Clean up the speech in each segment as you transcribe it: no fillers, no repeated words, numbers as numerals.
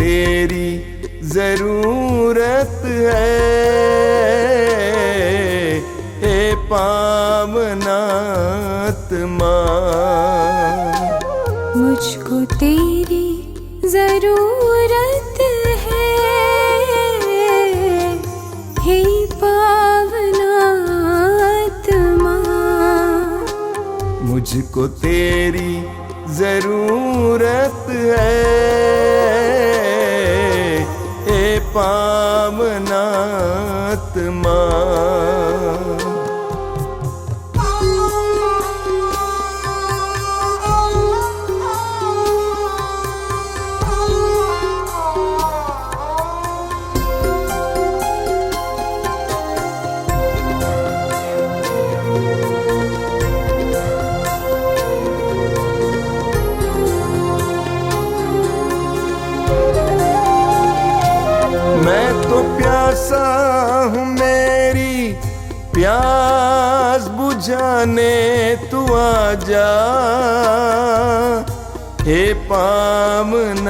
तेरी जरूरत है, हे पावनात्मा। मुझको तेरी जरूरत है, हे पावनात्मा। मुझको तेरी जरूरत है, हे पावनात्मा। मैं तो प्यासा हूँ, मेरी प्यास बुझाने तू आजा, हे पावनात्मा।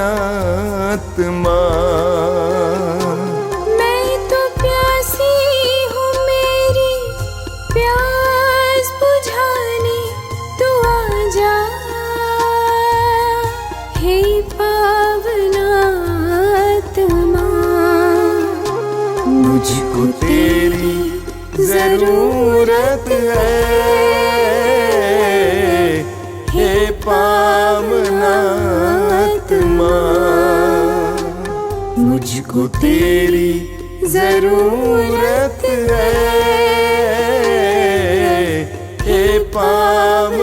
मैं तो प्यासी हूँ, मेरी प्यास बुझाने तू आजा, हे पावनात्मा। मुझको तेरी जरूरत है, हे पावनात्मा। मुझको तेरी जरूरत है, हे पावनात्मा।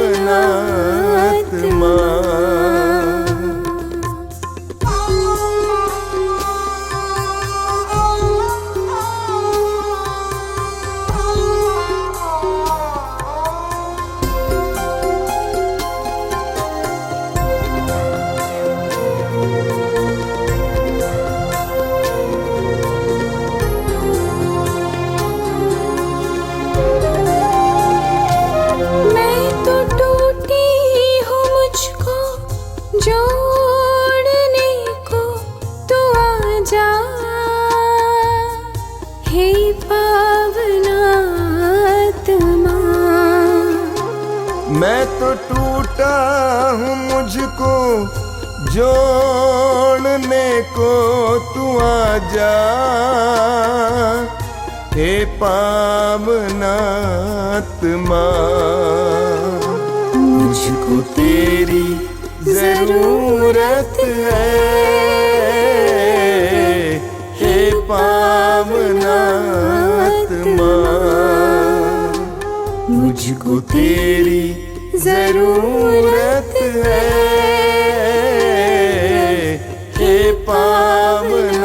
जोड़ने को तू आजा, हे पावनात्मा। मैं तो टूटा हूँ, मुझको जोड़ने को तू आजा, हे पावनात्मा। मुझको तेरी जरूरत है, हे पावनात्मा। मुझको तेरी जरूरत है, हे पावनात्मा।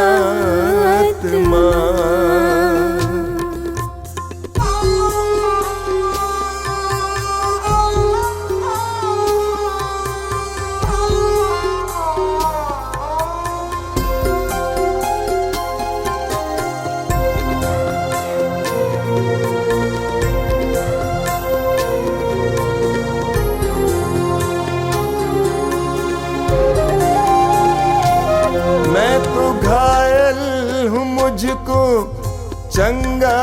मैं तो घायल हूँ, मुझको चंगा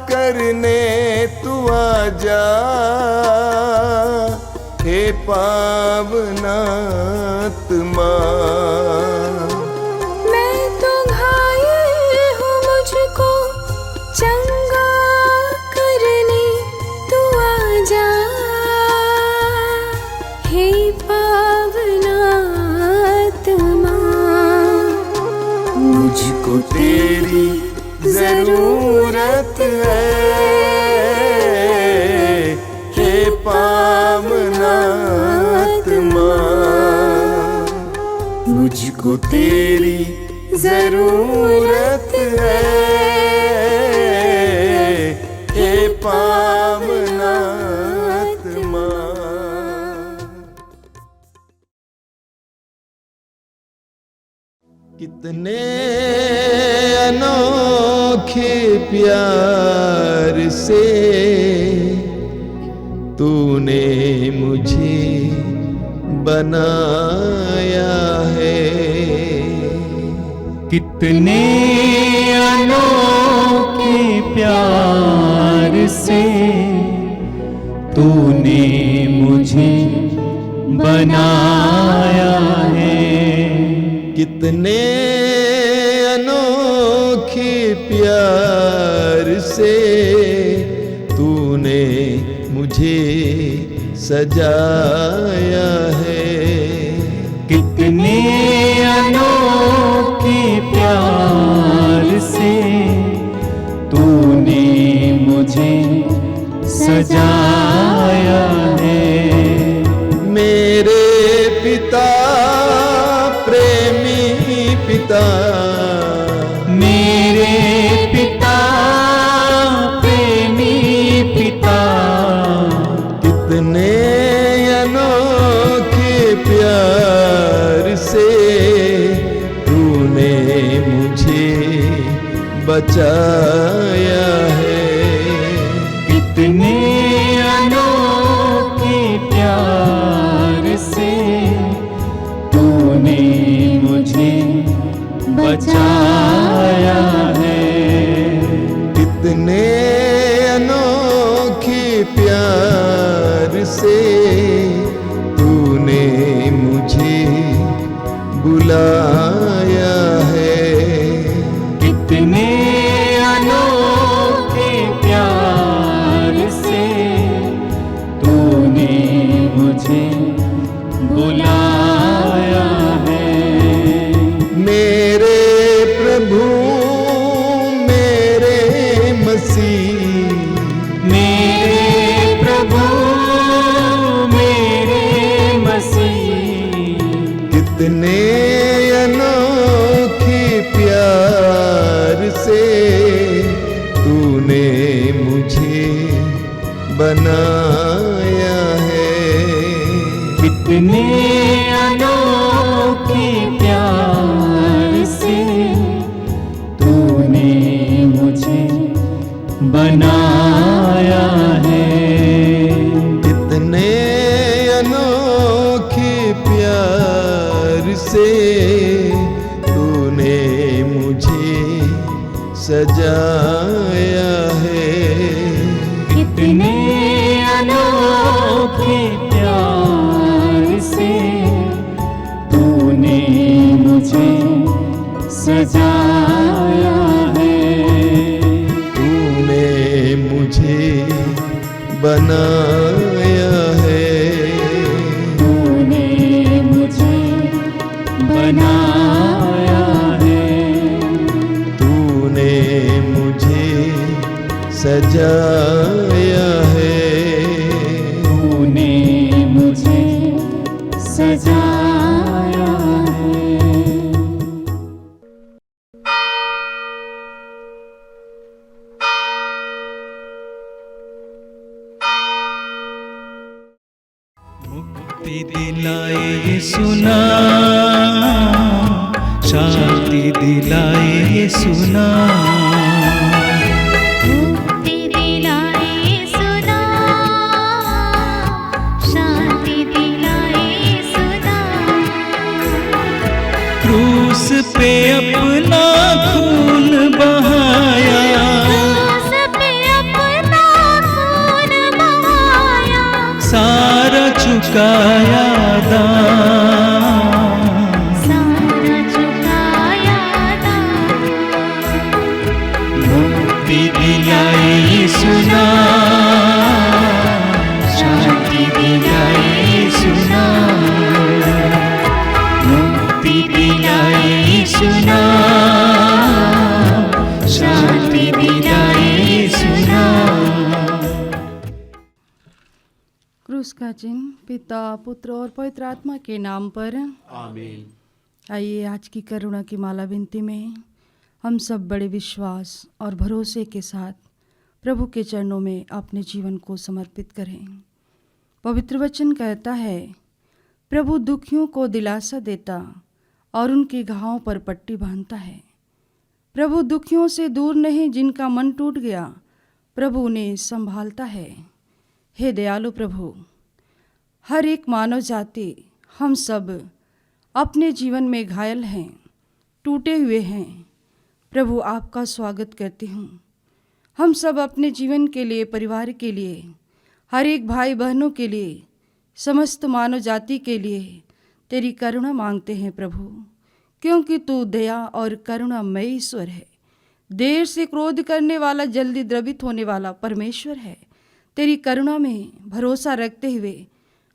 करने तू आजा, हे पावनात्मा। मैं तो घायल हूँ, मुझको चंगा करने तू आजा, हे पावनात्मा। मुझको तेरी जरूरत है, हे पावनात्मा। मुझको तेरी जरूरत है, हे पावनात्मा। कितने अनोखे प्यार से तूने मुझे बनाया है, कितने अनोखे प्यार से तूने मुझे बनाया है। कितने अनोखे प्यार से तूने मुझे सजाया है। कितने अनोखे प्यार से तूने मुझे सजाया है। मेरे पिता, प्रेमी पिता, मेरे पिता, प्रेमी पिता, कितने अनोखे प्यार से तूने मुझे बचाया है। कितने अनोखे प्यार से तूने मुझे बचाया है। कितने अनोखे प्यार से तूने मुझे बुलाया है। कितने अनोखे प्यार से तूने मुझे बुलाया है। मेरे प्रभु, मेरे मसीह, मेरे प्रभु, मेरे मसीह, कितने अनोखे प्यार से तूने मुझे बनाया है। कितने अनोखे प्यार से तूने मुझे बनाया है। कितने अनोखे प्यार से तूने मुझे सजाया है। कितने अनोखे प्यार से तूने मुझे सजाया है। तूने मुझे बनाया है। तूने मुझे बनाया है। तूने मुझे सजाया है। तूने मुझे सजाया है। मुक्ति दिलाए यीशु नाम, शांति दिलाए यीशु नाम। मुक्ति दिलाए यीशु नाम, शांति दिलाए यीशु नाम। क्रूस पे अपना खून बहाया, क्रूस पे अपना खून बहाया, सारा चुकाया दाम। सारा चुकाया दाम। मुक्ति दिलाए यीशु नाम, शांति दिलाए यीशु नाम। मुक्ति दिलाए यीशु नाम, शांति दिलाए यीशु नाम। क्रूस का चिन्ह पिता, पुत्र और पवित्र आत्मा के नाम पर आमीन। आइए आज की करुणा की माला विनती में हम सब बड़े विश्वास और भरोसे के साथ प्रभु के चरणों में अपने जीवन को समर्पित करें। पवित्र वचन कहता है, प्रभु दुखियों को दिलासा देता और उनके घावों पर पट्टी बांधता है। प्रभु दुखियों से दूर नहीं, जिनका मन टूट गया प्रभु उन्हें संभालता है। हे दयालु प्रभु, हर एक मानव जाति, हम सब अपने जीवन में घायल हैं, टूटे हुए हैं, प्रभु आपका स्वागत करती हूँ। हम सब अपने जीवन के लिए, परिवार के लिए, हर एक भाई बहनों के लिए, समस्त मानव जाति के लिए तेरी करुणा मांगते हैं प्रभु, क्योंकि तू दया और करुणामय ईश्वर है। देर से क्रोध करने वाला जल्दी द्रवित होने वाला परमेश्वर है। तेरी करुणा में भरोसा रखते हुए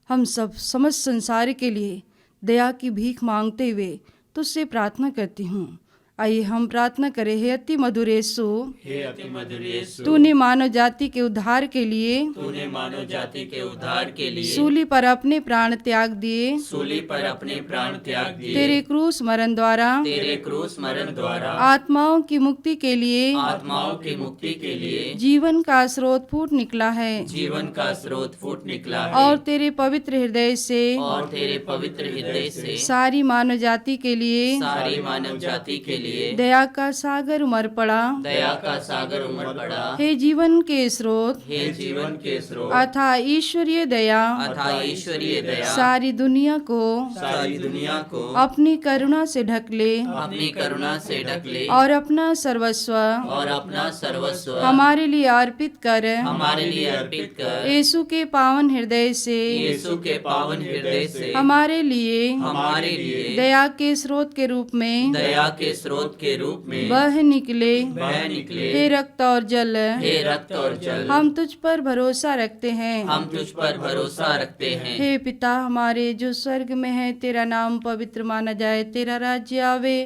हम सब समस्त संसार के लिए दया की भीख मांगते हुए तुझसे प्रार्थना करती हूँ। आइए हम प्रार्थना करें। हे अति मधुर यीशु, हे अति मधुर यीशु, तूने मानव जाति के उद्धार के लिए तूने मानव जाति के उद्धार के लिए सूली पर अपने प्राण त्याग दिए। सूली पर अपने प्राण त्याग दिए। तेरे क्रूस मरण द्वारा तेरे क्रूस मरण द्वारा आत्माओं की मुक्ति के लिए आत्माओं की मुक्ति के लिए जीवन का स्रोत फूट निकला है। जीवन का स्रोत फूट निकला है। और तेरे पवित्र हृदय से और तेरे पवित्र हृदय से सारी मानव जाति के लिए सारी मानव जाति के लिए दया का सागर उमड़ पड़ा। दया का सागर उमड़ पड़ा। हे जीवन के स्रोत, हे जीवन के स्रोत, अथा ईश्वरीय दया, अथा ईश्वरीय दया सारी दुनिया को सारी दुनिया को अपनी करुणा से ढक ले अपनी करुणा से ढक ले और अपना सर्वस्व और अपना सर्वस्व हमारे लिए अर्पित कर। हमारे लिए अर्पित कर। यीशु के पावन हृदय से यीशु के पावन हृदय से हमारे लिए दया के स्रोत के रूप में दया के स्रोत के रूप में बह निकले। हे रक्त और जल, हे रक्त और जल, हम तुझ पर भरोसा रखते हैं। हम तुझ पर भरोसा रखते हैं। हे पिता हमारे जो स्वर्ग में है, तेरा नाम पवित्र माना जाए, तेरा राज्य आवे,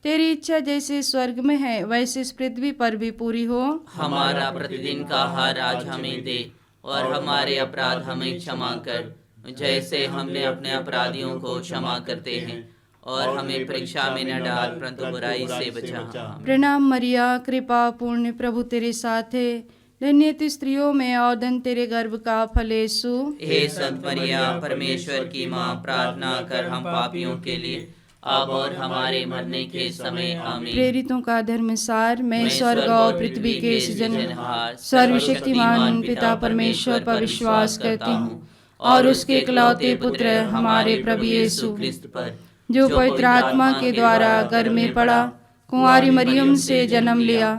तेरी इच्छा जैसे स्वर्ग में है वैसे इस पृथ्वी पर भी पूरी हो। हमारा प्रतिदिन का आहार आज हमें दे और हमारे अपराध हमें क्षमा कर, जैसे हमने अपने अपराधियों को क्षमा करते हैं, और हमें परीक्षा में न डाल परंतु बुराई से बचा। प्रणाम मरिया, कृपा पूर्ण, प्रभु तेरे साथ है, धन्य तू स्त्रियों में और धन तेरे गर्भ का फल यीशु। हे संत मरिया, परमेश्वर की माँ, प्रार्थना कर हम पापियों के लिए अब और हमारे मरने के समय आमीन। प्रेरितों का धर्मसार। मैं स्वर्ग और पृथ्वी के सृजनहार सर्वशक्तिमान पिता परमेश्वर पर विश्वास करती हूँ और उसके इकलौते पुत्र हमारे प्रभु यीशु क्रिस्त पर, जो पवित्र आत्मा के द्वारा गर्भ में पड़ा, कुंवारी मरियम से जन्म लिया,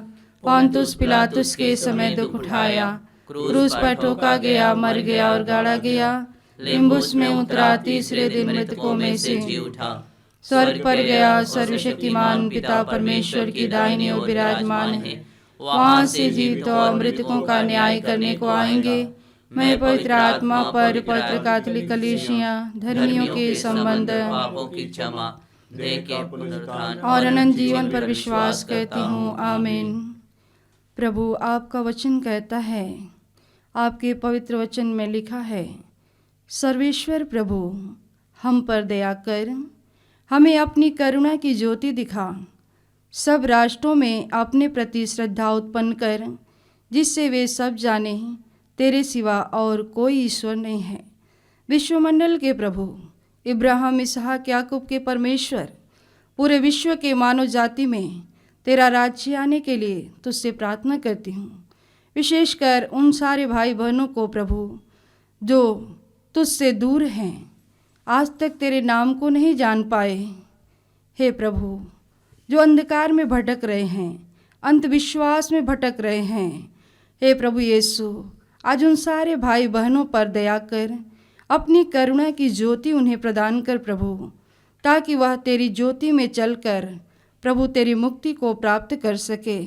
पोंतुस पिलातुस के समय दुख उठाया, क्रूस पर ठोका गया, मर गया और गाड़ा गया, लिम्बुस में उतरा, तीसरे दिन मृतकों में से जी उठा, स्वर्ग पर गया, सर्वशक्तिमान पिता परमेश्वर की दाहिनी ओर विराजमान है, वहाँ से जीवित और मृतकों का न्याय करने को आएंगे। मैं पवित्र आत्मा पर, पवित्र कैथोलिक कलीसिया, धर्मियों के संबंध, पापों की क्षमा, देह के पुनरुत्थान और अनंत जीवन पर विश्वास करती हूँ। आमीन। प्रभु आपका वचन कहता है, आपके पवित्र वचन में लिखा है, सर्वेश्वर प्रभु हम पर दया कर, हमें अपनी करुणा की ज्योति दिखा, सब राष्ट्रों में अपने प्रति श्रद्धा उत्पन्न कर, जिससे वे सब जाने तेरे सिवा और कोई ईश्वर नहीं है। विश्वमंडल के प्रभु, इब्राहिम, इसहाक, याकूब के परमेश्वर, पूरे विश्व के मानव जाति में तेरा राज्य आने के लिए तुझसे प्रार्थना करती हूँ। विशेषकर उन सारे भाई बहनों को प्रभु जो तुझसे दूर हैं, आज तक तेरे नाम को नहीं जान पाए। हे प्रभु, जो अंधकार में भटक रहे हैं, अंधविश्वास में भटक रहे हैं, हे प्रभु यीशु, आज उन सारे भाई बहनों पर दया कर, अपनी करुणा की ज्योति उन्हें प्रदान कर प्रभु, ताकि वह तेरी ज्योति में चलकर प्रभु तेरी मुक्ति को प्राप्त कर सके।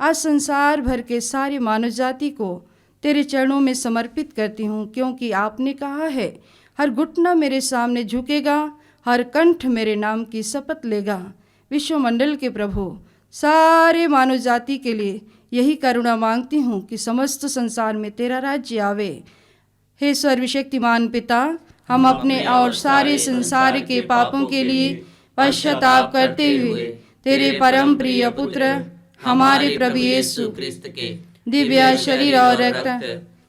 आज संसार भर के सारी मानव जाति को तेरे चरणों में समर्पित करती हूँ, क्योंकि आपने कहा है, हर घुटना मेरे सामने झुकेगा, हर कंठ मेरे नाम की शपथ लेगा। विश्वमंडल के प्रभु, सारे मानव जाति के लिए यही करुणा मांगती हूँ कि समस्त संसार में तेरा राज्य आवे। हे सर्वशक्तिमान पिता, हम अपने और सारे संसार के पापों के लिए पश्चाताप करते हुए तेरे परम प्रिय पुत्र हमारे प्रभु यीशु क्रिस्त के दिव्य शरीर और रक्त,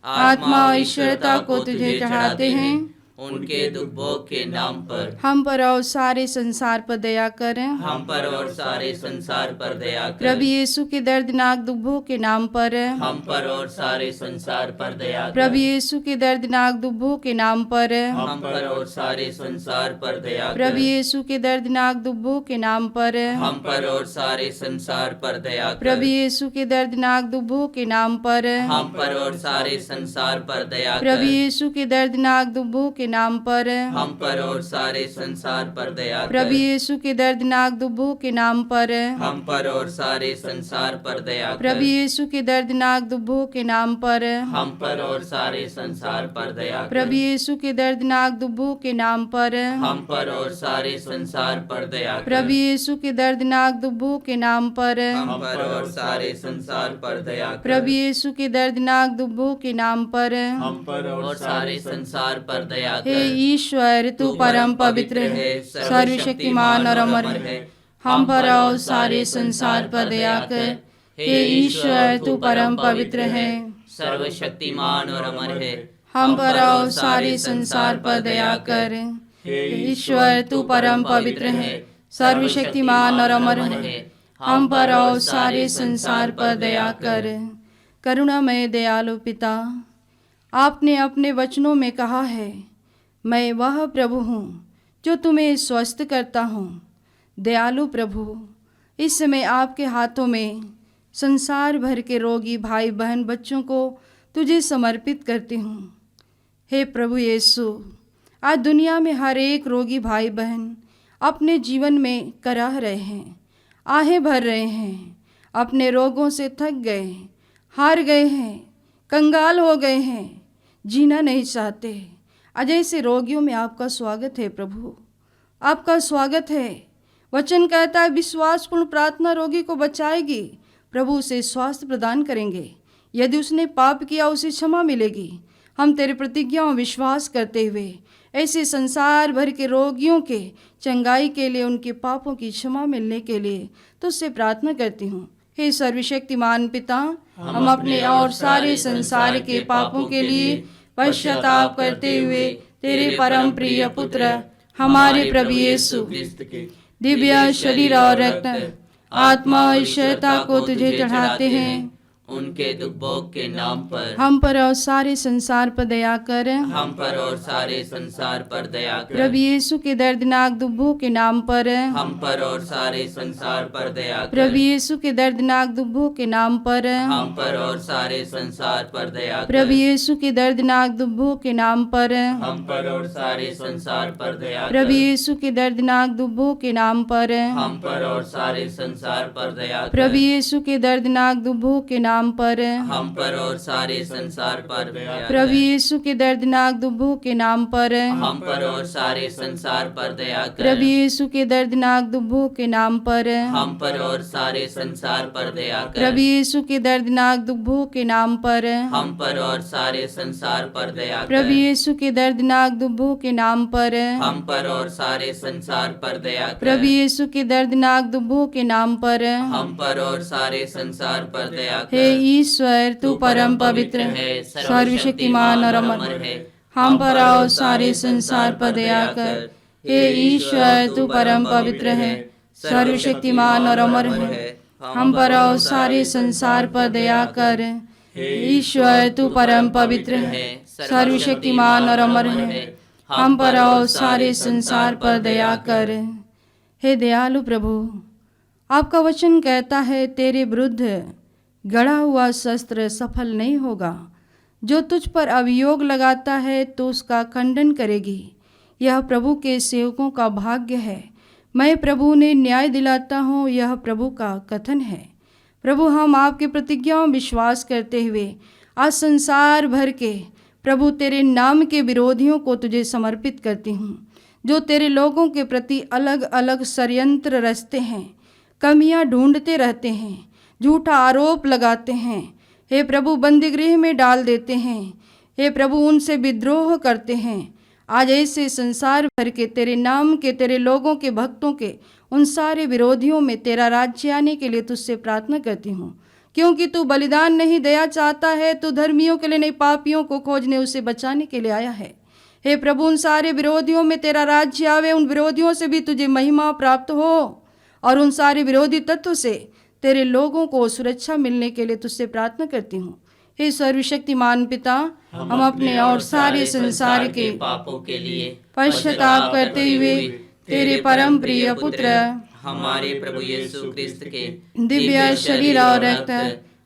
आत्मा और ईश्वरता को तुझे चढ़ाते हैं उनके दुख भोग के नाम पर हम पर और सारे संसार पर दया कर। हम पर और सारे संसार पर दया कर। प्रभु यीशु के दर्दनाक दुख भोग के नाम पर हम पर और सारे संसार पर दया कर। प्रभु यीशु के दर्दनाक दुख भोग के नाम पर हम पर और सारे संसार पर दया कर। प्रभु यीशु के दर्दनाक दुख भोग के नाम पर हम पर और सारे संसार पर दया कर। प्रभु यीशु के दर्दनाक दुख भोग के नाम पर हम पर और सारे संसार पर दया कर। प्रभु यीशु के दर्दनाक दुख भोग के नाम पर हम पर और सारे संसार पर दया कर। प्रभु यीशु के दर्दनाक दुख भोग के नाम पर हम पर और सारे संसार पर दया कर। प्रभु यीशु के दर्दनाक दुख भोग के नाम पर हम पर और सारे संसार पर दया कर। प्रभु यीशु के दर्दनाक दुख भोग के नाम पर हम पर और सारे संसार पर दया कर। प्रभु यीशु के दर्दनाक दुख भोग के नाम पर हम पर और सारे संसार पर दया कर। प्रभु यीशु के दर्दनाक दुख भोग के नाम पर हम पर और सारे संसार पर दया कर। हे ईश्वर, तू परम पवित्र है, सर्वशक्तिमान और अमर है। हम पर और सारे संसार पर दया कर। हे ईश्वर, तू परम पवित्र है, सर्वशक्तिमान और अमर है। हम पर और सारे संसार पर दया कर। हे ईश्वर, तू परम पवित्र है, सर्वशक्तिमान और अमर है। हम पर और सारे संसार पर दया कर। करुणामय दयालु पिता, आपने अपने वचनों में कहा है, मैं वह प्रभु हूँ जो तुम्हें स्वस्थ करता हूँ। दयालु प्रभु, इस समय आपके हाथों में संसार भर के रोगी भाई बहन बच्चों को तुझे समर्पित करती हूँ। हे प्रभु यीशु, आज दुनिया में हर एक रोगी भाई बहन अपने जीवन में कराह रहे हैं, आहें भर रहे हैं, अपने रोगों से थक गए, हार गए हैं, कंगाल हो गए हैं, जीना नहीं चाहते। आज ऐसे रोगियों में आपका स्वागत है प्रभु, आपका स्वागत है। वचन कहता है विश्वासपूर्ण प्रार्थना रोगी को बचाएगी, प्रभु उसे स्वास्थ्य प्रदान करेंगे। यदि उसने पाप किया उसे क्षमा मिलेगी। हम तेरे प्रतिज्ञाओं में विश्वास करते हुए ऐसे संसार भर के रोगियों के चंगाई के लिए, उनके पापों की क्षमा मिलने के लिए तुझसे प्रार्थना करती हूँ। हे सर्वशक्तिमान पिता, हम अपने और सारे संसार के पापों के लिए पश्चाताप करते हुए तेरे परम प्रिय पुत्र हमारे प्रभु यीशु दिव्य शरीर और रक्त, आत्मा और ईश्वरता को तुझे चढ़ाते हैं। उनके दुख भोग के नाम पर हम पर और सारे संसार पर दया कर। हम पर और सारे संसार पर दया कर। प्रभु यीशु के दर्दनाक दुख भोग के नाम पर हम पर और सारे संसार पर दया कर। प्रभु यीशु के दर्दनाक दुख भोग के नाम पर हम पर और सारे संसार पर दया कर। प्रभु यीशु के दर्दनाक दुख भोग के नाम पर हम पर और सारे संसार पर दया कर। प्रभु यीशु के दर्दनाक दुख भोग के नाम पर हम पर और सारे संसार पर दया कर। प्रभु यीशु के दर्दनाक दुख भोग के नाम पर हम पर और सारे संसार पर दया कर। प्रभु यीशु के दर्दनाक दुख भोग के नाम पर हम पर और सारे संसार पर दया कर। प्रभु यीशु के दर्दनाक दुख भोग के नाम पर हम पर और सारे संसार पर दया कर। प्रभु यीशु के दर्दनाक दुख भोग के नाम पर हम पर और सारे संसार पर दया कर। प्रभु यीशु के दर्दनाक दुख भोग के नाम पर हम पर और सारे संसार पर दया कर। प्रभु यीशु के दर्दनाक दुख भोग के नाम पर हम पर और सारे संसार पर दया कर। हे ईश्वर, तू परम पवित्र है, सर्वशक्तिमान और अमर है। हम पर और सारे संसार पर दया कर। हे ईश्वर, तू परम पवित्र है, सर्वशक्तिमान और अमर है। हम पर और सारे संसार पर दया कर। ईश्वर, तू परम पवित्र है, सर्वशक्तिमान और अमर है। हम पर और सारे संसार पर दया कर। हे दयालु प्रभु, आपका वचन कहता है तेरे विरुद्ध गड़ा हुआ शस्त्र सफल नहीं होगा। जो तुझ पर अभियोग लगाता है तो उसका खंडन करेगी। यह प्रभु के सेवकों का भाग्य है। मैं प्रभु ने न्याय दिलाता हूँ, यह प्रभु का कथन है। प्रभु, हम आपके प्रतिज्ञाओं में विश्वास करते हुए आज संसार भर के प्रभु तेरे नाम के विरोधियों को तुझे समर्पित करती हूँ, जो तेरे लोगों के प्रति अलग अलग षड्यंत्र रचते हैं, कमियां ढूंढते रहते हैं, झूठा आरोप लगाते हैं। हे प्रभु, बंदीगृह में डाल देते हैं। हे प्रभु, उनसे विद्रोह करते हैं। आज ऐसे संसार भर के तेरे नाम के, तेरे लोगों के, भक्तों के उन सारे विरोधियों में तेरा राज्य आने के लिए तुझसे प्रार्थना करती हूँ, क्योंकि तू बलिदान नहीं दया चाहता है, तू धर्मियों के लिए नहीं पापियों को खोजने, उसे बचाने के लिए आया है। हे प्रभु, उन सारे विरोधियों में तेरा राज्य आवे, उन विरोधियों से भी तुझे महिमा प्राप्त हो और उन सारे विरोधी तत्व से तेरे लोगों को सुरक्षा मिलने के लिए तुझसे प्रार्थना करती हूँ। हे सर्वशक्तिमान पिता, हम अपने और सारे संसार के पापों के लिए पश्चाताप करते हुए तेरे परम प्रिय पुत्र हमारे प्रभु यीशु क्रिस्त के दिव्य शरीर और रक्त,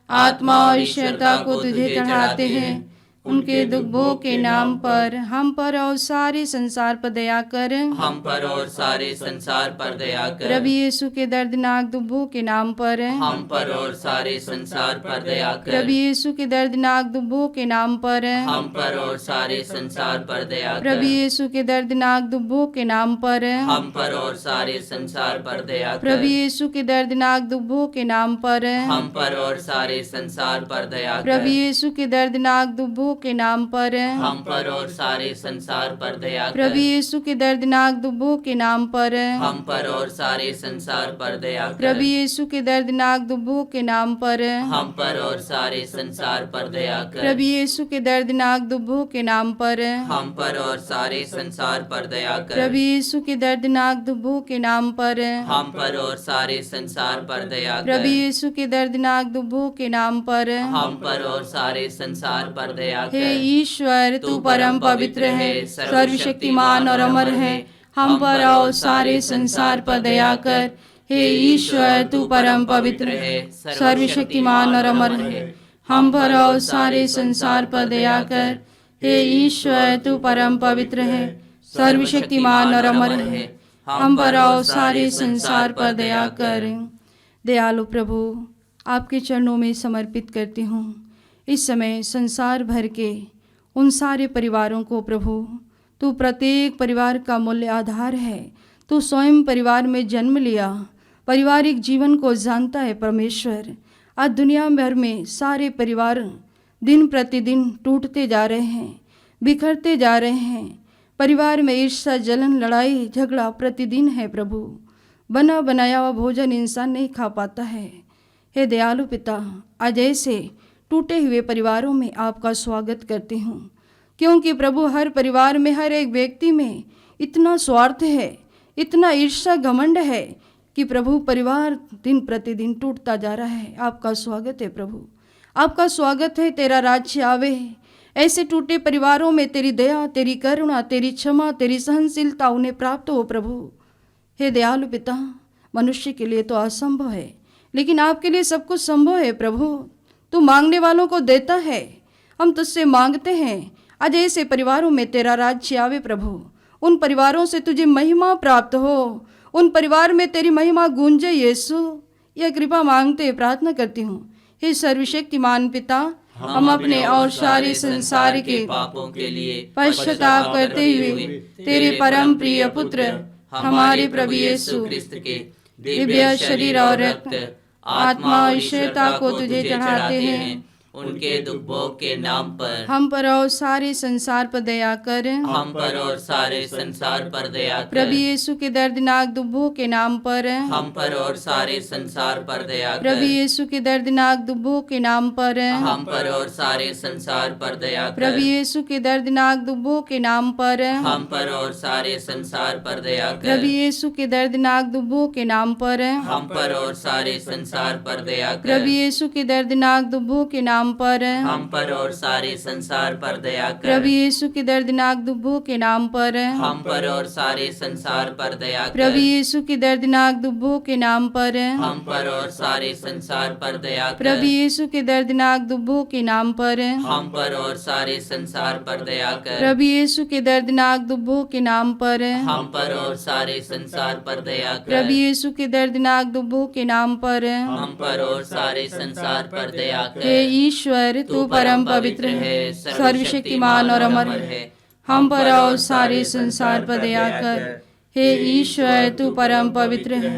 आत्मा और ईश्वरता को तुझे चढ़ाते हैं। उनके दुख भोग के नाम पर हम पर और सारे संसार पर दया कर। हम पर और सारे संसार पर दया कर। प्रभु यीशु के दर्दनाक दुख भोग के नाम पर हम पर और सारे संसार पर दया कर। प्रभु यीशु के दर्दनाक दुख भोग के नाम पर हम पर और सारे संसार पर दया कर। प्रभु यीशु के दर्दनाक दुख भोग के नाम पर हम पर और सारे संसार पर दया कर। प्रभु यीशु के दर्दनाक दुख भोग के नाम पर हम पर और सारे संसार पर दया कर। प्रभु यीशु के दर्दनाक दुख भोग के नाम पर हम पर और सारे संसार पर दया कर। प्रभु यीशु के दर्दनाक दुख भोग के नाम पर हम पर और सारे संसार पर दया कर। प्रभु यीशु के दर्दनाक दुख भोग के नाम पर हम पर और सारे संसार पर दया कर। प्रभु यीशु के दर्दनाक दुख भोग के नाम पर हम पर और सारे संसार पर दया कर। प्रभु यीशु के दर्दनाक दुख भोग के नाम पर हम पर और सारे संसार पर दया कर। प्रभु यीशु के दर्दनाक दुख भोग के नाम पर हम पर और सारे संसार पर दया कर। हे ईश्वर, तू परम पवित्र है, सर्वशक्तिमान और अमर है। हम पर और सारे संसार पर दया कर। हे ईश्वर, तू परम पवित्र है, सर्वशक्तिमान और अमर है। हम पर और सारे संसार पर दया कर। हे ईश्वर, तू परम पवित्र है, सर्वशक्तिमान और अमर है। हम पर और सारे संसार पर दया कर। दयालु प्रभु, आपके चरणों में समर्पित करती हूँ इस समय संसार भर के उन सारे परिवारों को। प्रभु, तू प्रत्येक परिवार का मूल्य आधार है। तू स्वयं परिवार में जन्म लिया, पारिवारिक जीवन को जानता है। परमेश्वर, आज दुनिया भर में सारे परिवार दिन प्रतिदिन टूटते जा रहे हैं, बिखरते जा रहे हैं। परिवार में ईर्ष्या, जलन, लड़ाई झगड़ा प्रतिदिन है। प्रभु, बना बनाया हुआ भोजन इंसान नहीं खा पाता है। हे दयालु पिता, आज ऐसे टूटे हुए परिवारों में आपका स्वागत करती हूँ, क्योंकि प्रभु हर परिवार में, हर एक व्यक्ति में इतना स्वार्थ है, इतना ईर्ष्या घमंड है कि प्रभु परिवार दिन प्रतिदिन टूटता जा रहा है। आपका स्वागत है प्रभु, आपका स्वागत है। तेरा राज्य आवे, ऐसे टूटे परिवारों में तेरी दया, तेरी करुणा, तेरी क्षमा, तेरी सहनशीलता उन्हें प्राप्त हो। प्रभु, हे दयालु पिता, मनुष्य के लिए तो असंभव है, लेकिन आपके लिए सब कुछ संभव है। प्रभु, तू मांगने वालों को देता है। हम तुझसे मांगते हैं, आज ऐसे परिवारों में तेरा राज्य आवे। प्रभु, उन परिवारों से तुझे महिमा प्राप्त हो, उन परिवार में तेरी महिमा गूंजे। यीशु, यह कृपा मांगते प्रार्थना करती हूँ। हे सर्वशक्तिमान पिता, हम अपने और सारे संसार के पापों के लिए पश्चाताप करते हुए तेरे परम प्रिय पुत्र हमारे प्रभु यीशु क्रिस्त के दिव्य शरीर और रक्त, आत्मा और ईश्वरता को तुझे चढ़ाते हैं। उनके दुख भोग के नाम पर हम पर और सारे संसार पर दया कर। हम पर और सारे संसार पर दया कर। प्रभु यीशु के दर्दनाक दुख भोग के नाम पर हम पर और सारे संसार पर दया कर। प्रभु यीशु के दर्दनाक दुख भोग के नाम पर हम पर और सारे संसार पर दया कर। प्रभु यीशु के दर्दनाक दुख भोग के नाम पर हम पर और सारे संसार पर दया कर। प्रभु यीशु के दर्दनाक दुख भोग के नाम पर हम पर और सारे संसार पर दया कर। प्रभु यीशु के दर्दनाक दुख भोग के नाम पर हम पर और सारे संसार पर दया कर। प्रभु यीशु के दर्दनाक दुख भोग के नाम पर हम पर और सारे संसार पर दया कर। प्रभु यीशु के दर्दनाक दुख भोग के नाम पर हम पर और सारे संसार पर दया कर। प्रभु यीशु के दर्दनाक दुख भोग के नाम पर हम पर और सारे संसार पर दया कर। प्रभु यीशु के दर्दनाक दुख भोग के नाम पर हम पर और सारे संसार पर दया कर। प्रभु यीशु के दर्दनाक दुख भोग के नाम पर हम पर और सारे संसार पर दया कर। हे ईश्वर, तू परम पवित्र है, सर्वशक्तिमान और अमर है। हम पर और सारे संसार पर दया कर। हे ईश्वर, तू परम पवित्र है,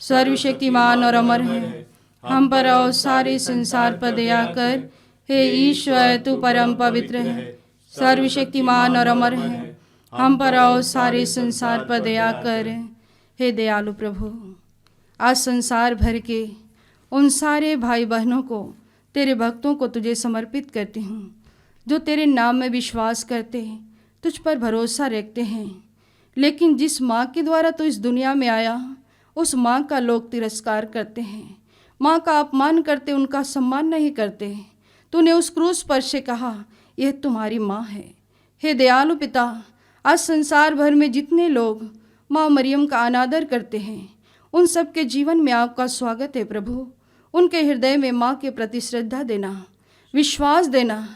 सर्वशक्तिमान और अमर है। हम पर और सारे संसार पर दया कर। हे ईश्वर, तू परम पवित्र है, सर्वशक्तिमान और अमर है। हम पर और सारे संसार पर दया कर। हे दयालु प्रभु, आज संसार भर के उन सारे भाई बहनों को, तेरे भक्तों को तुझे समर्पित करती हूँ, जो तेरे नाम में विश्वास करते, तुझ पर भरोसा रखते हैं, लेकिन जिस माँ के द्वारा तू इस दुनिया में आया उस माँ का लोग तिरस्कार करते हैं, माँ का अपमान करते, उनका सम्मान नहीं करते। तूने उस क्रूस पर से कहा यह तुम्हारी माँ है। हे दयालु पिता, आज संसार भर में जितने लोग माँ मरियम का अनादर करते हैं उन सब के जीवन में आपका स्वागत है प्रभु। उनके हृदय में माँ के प्रति श्रद्धा देना, विश्वास देना,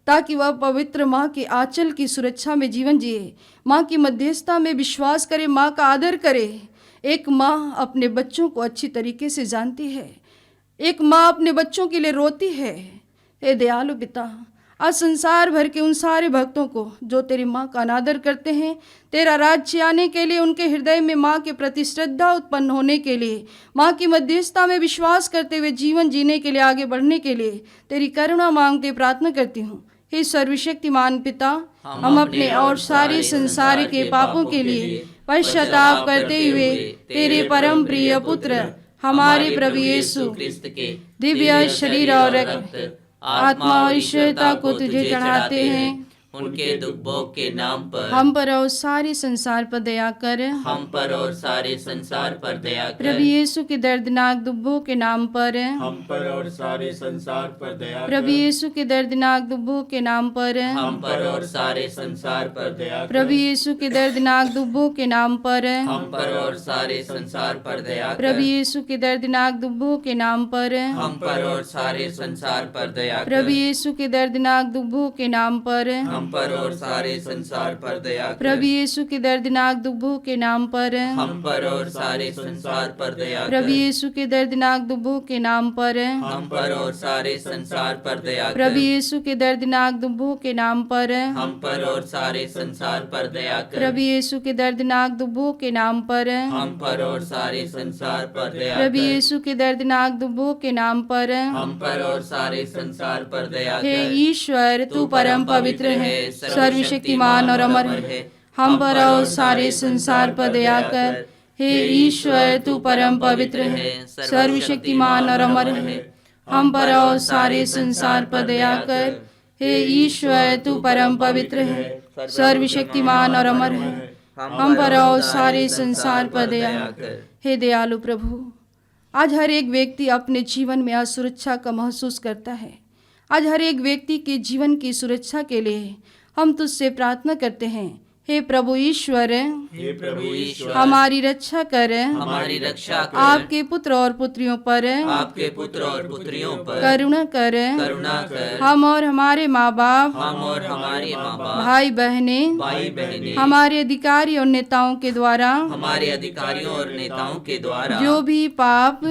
ताकि वह पवित्र माँ के आंचल की सुरक्षा में जीवन जिए, माँ की मध्यस्थता में विश्वास करे, माँ का आदर करे। एक माँ अपने बच्चों को अच्छी तरीके से जानती है, एक माँ अपने बच्चों के लिए रोती है। हे दयालु पिता, आज संसार भर के उन सारे भक्तों को जो तेरी माँ का अनादर करते हैं, तेरा राज्य आने के लिए, उनके हृदय में माँ के प्रति श्रद्धा उत्पन्न होने के लिए, माँ की मध्यस्थता में विश्वास करते हुए जीवन जीने के लिए, आगे बढ़ने के लिए तेरी करुणा मांगते प्रार्थना करती हूँ। हे सर्वशक्तिमान पिता, हम अपने और सारे संसार के पापों के लिए पश्चाताप करते हुए तेरे परम प्रिय पुत्र हमारे प्रभु यीशु क्रिस्त के दिव्य शरीर और रक्त, आत्मा और ईश्वरता को तुझे चढ़ाते हैं। उनके दुख भोग के नाम पर हम पर और सारे संसार पर दया कर। हम पर और सारे संसार पर दया कर। प्रभु यीशु के दर्दनाक दुख भोग के नाम पर हम पर और सारे संसार पर दया कर। प्रभु यीशु के दर्दनाक दुख भोग के नाम पर हम पर और सारे संसार पर दया कर। प्रभु यीशु के दर्दनाक दुख भोग के नाम पर हम पर और सारे संसार पर दया कर। प्रभु यीशु के दर्दनाक दुख भोग के नाम पर हम पर और सारे संसार पर दया कर। प्रभु यीशु के दर्दनाक दुख भोग के नाम पर हम पर और सारे संसार पर दया कर। प्रभु यीशु के दर्दनाक दुख भोग के नाम पर हम पर और सारे संसार पर दया कर। प्रभु यीशु के दर्दनाक दुख भोग के नाम पर हम पर और सारे संसार पर दया कर। प्रभु यीशु के दर्दनाक दुख भोग के नाम पर हम पर और सारे संसार पर दया कर। प्रभु यीशु के दर्दनाक दुख भोग के नाम पर हम पर और सारे संसार पर दया कर। प्रभु यीशु के दर्दनाक दुख भोग के नाम पर हम पर और सारे संसार पर दया हे कर। ईश्वर, तू परम पवित्र है, सर्वशक्तिमान और अमर है, हम पर और सारे संसार पर दया कर। हे ईश्वर, तू परम पवित्र है, सर्वशक्तिमान और अमर है, हम पर और सारे संसार पर दया कर। हे ईश्वर, तू परम पवित्र है, सर्वशक्तिमान और अमर है, हम पर और सारे संसार पर दया कर। हे दयालु प्रभु, आज हर एक व्यक्ति अपने जीवन में असुरक्षा का महसूस करता है। आज हर एक व्यक्ति के जीवन की सुरक्षा के लिए हम तुझसे प्रार्थना करते हैं। हे प्रभु ईश्वर, हे प्रभु ईश्वर, हमारी रक्षा कर, हमारी रक्षा कर। आपके पुत्र और पुत्रियों पर, आपके पुत्र और पुत्रियों पर करुणा कर। करुणा कर। हम और हमारे माँ बाप, हम और हमारे माँ बाप, भाई बहने, भाई बहने, हमारे अधिकारी और नेताओं के द्वारा, हमारे अधिकारियों और नेताओं के द्वारा जो भी पाप,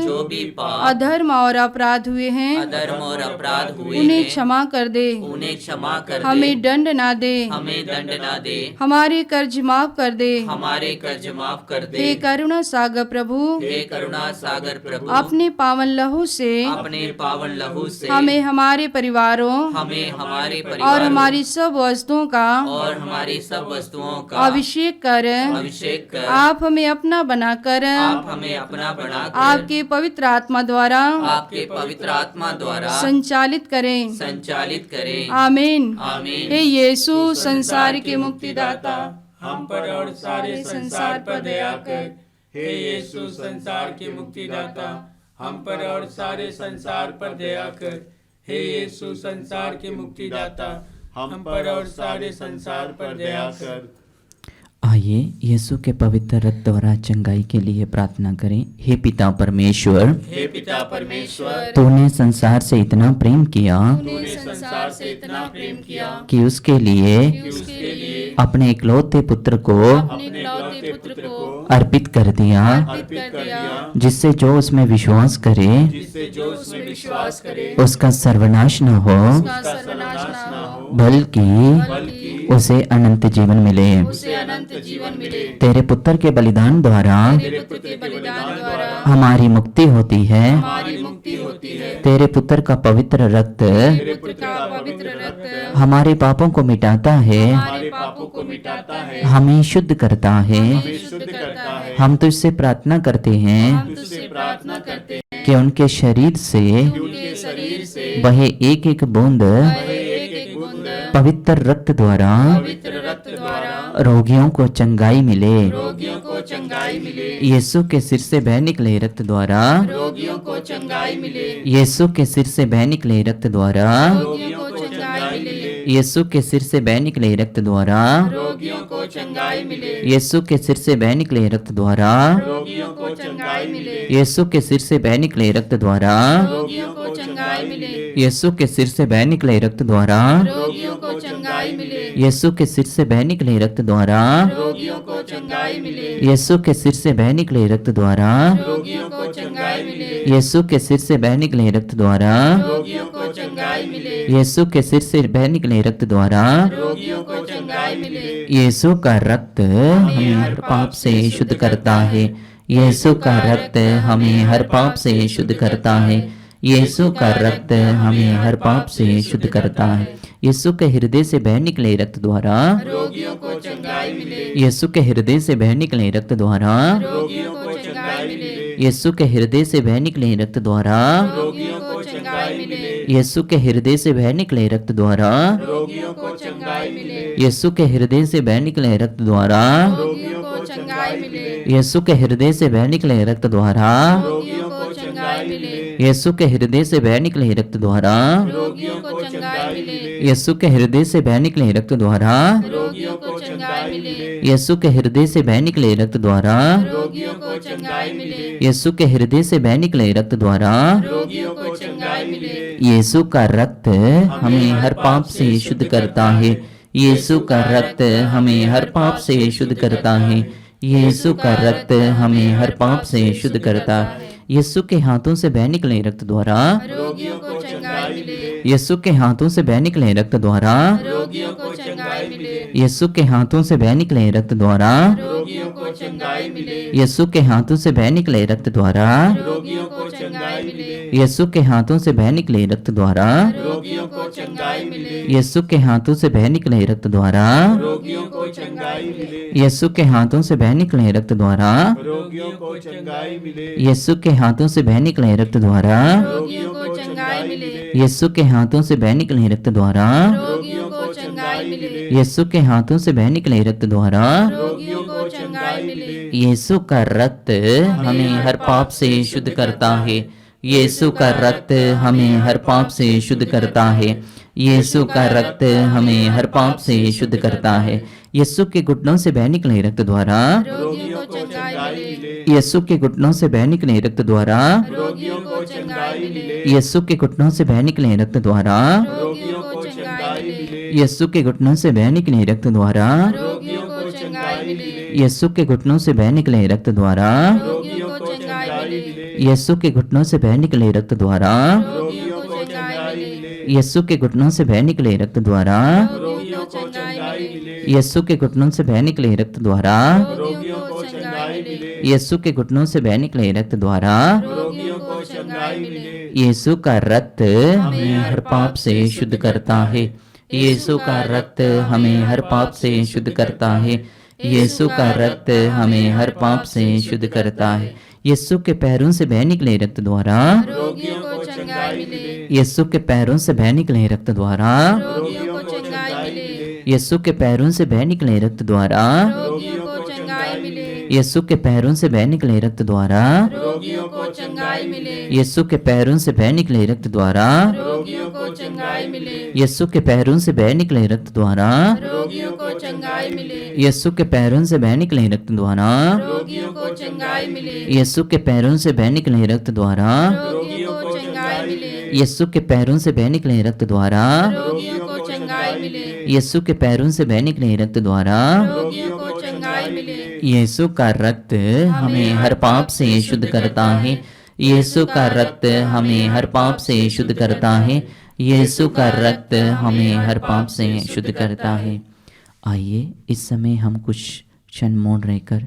अधर्म और अपराध हुए हैं, अधर्म और अपराध हुए उन्हें हैं, क्षमा कर दे, उन्हें क्षमा कर दे। हमें दंड ना दे, हमें दंड ना दे। हमारे कर्ज माफ कर दे। हमारे कर्ज माफ कर दे। हे करुणा सागर प्रभु, हे करुणा सागर प्रभु, अपने पावन लहू से, अपने पावन लहू से हमें हमारे परिवारों, हमें हमारे और परिवारों हमारी सब वस्तुओं का, और हमारी सब वस्तुओं का अभिषेक कर। अभिषेक कर। आप हमें अपना बनाकर, आप हमें अपना बनाकर आपके पवित्र आत्मा द्वारा, आपके पवित्र आत्मा द्वारा संचालित करें। संचालित करें। आमीन। आमीन। हे यीशु, संसार के मुक्तिदाता, हम पर और सारे संसार पर दया कर। हे यीशु, संसार के मुक्तिदाता, हम पर और सारे संसार पर दया कर। हे यीशु, संसार के मुक्तिदाता, हम पर और सारे संसार पर दया कर। आइए यीशु के पवित्र रक्त द्वारा चंगाई के लिए प्रार्थना करें। हे पिता परमेश्वर, हे पिता परमेश्वर, तूने संसार से इतना प्रेम किया तूने संसार से इतना प्रेम किया कि उसके लिए उसके लिए अपने इकलौते पुत्र को अपने इकलौते पुत्र को अर्पित कर दिया, अर्पित कर दिया, जिससे जो उसमें विश्वास करे जिससे जो उसमें विश्वास करे उसका सर्वनाश न हो, उसका सर्वनाश न हो, बल्कि उसे अनंत जीवन मिले। उसे अनंत जीवन मिले। तेरे पुत्र के बलिदान द्वारा तेरे पुत्र के बलिदान द्वारा हमारी मुक्ति होती है। हमारी मुक्ति होती है। तेरे पुत्र का पवित्र रक्त तेरे पुत्र का पवित्र रक्त हमारे पापों को मिटाता है, हमारे पापों को मिटाता है, हमें शुद्ध करता है। हमें शुद्ध करता है। हम तुझसे प्रार्थना करते हैं हम तुझसे प्रार्थना करते हैं कि उनके शरीर से कि उनके शरीर से बहे एक एक बूंद एक एक बूंद पवित्र रक्त द्वारा पवित्र रक्त द्वारा रोगियों को चंगाई मिले। रोगियों को चंगाई मिले। यीशु के सिर से बह निकले रक्त द्वारा रोगियों को चंगाई मिले। यीशु के सिर से बह निकले रक्त द्वारा रोगियों को चंगाई मिले। यीशु के सिर से बह निकले रक्त द्वारा रोगियों को चंगाई मिले। यीशु के सिर से बह निकले रक्त द्वारा रोगियों को चंगाई मिले। यीशु के सिर से बह निकले रक्त द्वारा रोगियों को चंगाई मिले। यीशु के सिर से बह निकले रक्त द्वारा रोगियों को चंगाई मिले। यीशु के सिर से बह निकले रक्त द्वारा रोगियों को चंगाई मिले। यीशु के सिर से बह निकले रक्त द्वारा रोगियों को चंगाई मिले। यीशु के सिर से बह निकले रक्त द्वारा रोगियों को चंगाई मिले। यीशु के सिर से बह निकले रक्त द्वारा रोगियों को चंगाई मिले। यीशु का रक्त हमें हर पाप से शुद्ध करता है। यीशु का रक्त हमें हर पाप से शुद्ध करता है। यीशु का रक्त हमें हर पाप से शुद्ध करता है। यीशु के हृदय से बह निकले रक्त द्वारा रोगियों को चंगाई मिले। यीशु के हृदय से बह निकले रक्त द्वारा रोगियों को चंगाई मिले। यीशु के हृदय से बह निकले रक्त द्वारा रोगियों को चंगाई मिले। यीशु के हृदय से बह निकले रक्त द्वारा रोगियों को चंगाई मिले। यीशु के हृदय से बह निकले रक्त द्वारा रोगियों को चंगाई मिले। यीशु के हृदय से बह निकले रक्त द्वारा रोगियों को चंगाई मिले। यीशु के हृदय से बह निकले रक्त द्वारा रोगियों को चंगाई मिले। यीशु के हृदय से बह निकले रक्त द्वारा रोगियों को चंगाई मिले। यीशु के हृदय से बह निकले रक्त द्वारा रोगियों को चंगाई मिले। यीशु के हृदय से बह निकले रक्त द्वारा रोगियों को चंगाई मिले। यीशु का रक्त हमें हर पाप से शुद्ध करता है। यीशु का रक्त हमें हर पाप से शुद्ध करता है। यीशु का रक्त हमें हर पाप से शुद्ध करता है। यीशु के हाथों से बह निकले रक्त द्वारा रोगियों को चंगाई मिले। यीशु के हाथों से बह निकले रक्त द्वारा रोगियों को चंगाई मिले। यीशु के हाथों से बह निकले रक्त द्वारा रोगियों को चंगाई मिले। यीशु के हाथों से बह निकले रक्त द्वारा रोगियों को चंगाई मिले। यीशु के हाथों से बह निकले रक्त द्वारा रोगियों को चंगाई मिले। यीशु के हाथों से बह निकले रक्त द्वारा रोगियों को चंगाई मिले। यीशु के हाथों से बह निकले रक्त द्वारा रोगियों को चंगाई मिले। यीशु के हाथों से बह निकले रक्त द्वारा रोगियों को चंगाई मिले। यीशु के हाथों से बह निकले रक्त द्वारा रोगियों को चंगाई मिले। यीशु के हाथों से बह निकले रक्त द्वारा रोगियों को चंगाई मिले। यीशु का रक्त हमें हर पाप से शुद्ध करता है। यीशु का रक्त हमें हर पाप से शुद्ध करता है। यीशु का रक्त हमें हर पाप से शुद्ध करता है। यीशु के घुटनों से बह निकले रक्त द्वारा रोगियों को चंगाई मिले। यीशु के घुटनों से बह निकले रक्त द्वारा रोगियों को चंगाई मिले। यीशु के घुटनों से बह निकले रक्त द्वारा रोगियों को चंगाई मिले। यीशु के घुटनों से बह निकले रक्त द्वारा रोगियों को चंगाई मिले। यीशु के घुटनों से बह निकले रक्त द्वारा रोगियों को चंगाई मिले। यीशु के घुटनों से बह निकले रक्त द्वारा रोगियों को चंगाई मिले। यीशु के घुटनों से बह निकले रक्त द्वारा रोगियों को चंगाई मिले। यीशु के घुटनों से बह निकले रक्त द्वारा रोगियों को चंगाई मिले। यीशु के घुटनों से बह निकले रक्त द्वारा रोगियों को चंगाई मिले। यीशु का रक्त हमें हर पाप से शुद्ध करता है। यीशु का रक्त हमें हर पाप से शुद्ध करता है। यीशु का रक्त हमें हर पाप से शुद्ध करता है। यीशु के पैरों से बह निकले रक्त द्वारा रोगियों को चंगाई मिले। यीशु के पैरों से बह निकले रक्त द्वारा रोगियों को चंगाई मिले। यीशु के पैरों से बह निकले रक्त द्वारा रोगियों को चंगाई मिले। यीशु के पैरों से बह निकले रक्त द्वारा रोगियों को चंगाई मिले। यीशु के पैरों से बह निकले रक्त द्वारा रोगियों को चंगाई मिले। यीशु के पैरों से बह निकले रक्त द्वारा रोगियों को चंगाई मिले। यीशु के पैरों से बह निकले रक्त द्वारा रोगियों को चंगाई मिले। यीशु के पैरों से बह निकले रक्त द्वारा रोगियों को चंगाई मिले। यीशु के पैरों से बह निकले रक्त द्वारा रोगियों को चंगाई मिले। यीशु के पैरों से बह निकले रक्त द्वारा रोगियों को चंगाई मिले। यीशु का रक्त हमें हर पाप से शुद्ध करता है। यीशु का रक्त हमें हर पाप से शुद्ध करता है। यीशु का रक्त हमें हर पाप से शुद्ध करता है। आइए इस समय हम कुछ क्षण मौन रहकर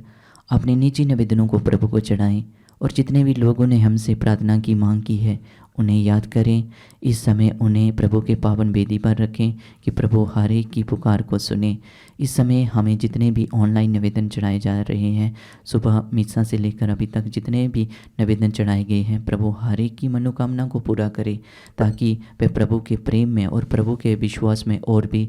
अपने निजी निवेदनों को प्रभु को चढ़ाएं और जितने भी लोगों ने हमसे प्रार्थना की मांग की है उन्हें याद करें। इस समय उन्हें प्रभु के पावन वेदी पर रखें कि प्रभु हर एक की पुकार को सुने। इस समय हमें जितने भी ऑनलाइन निवेदन चढ़ाए जा रहे हैं, सुबह मिसा से लेकर अभी तक जितने भी निवेदन चढ़ाए गए हैं, प्रभु हर एक की मनोकामना को पूरा करे ताकि वे प्रभु के प्रेम में और प्रभु के विश्वास में और भी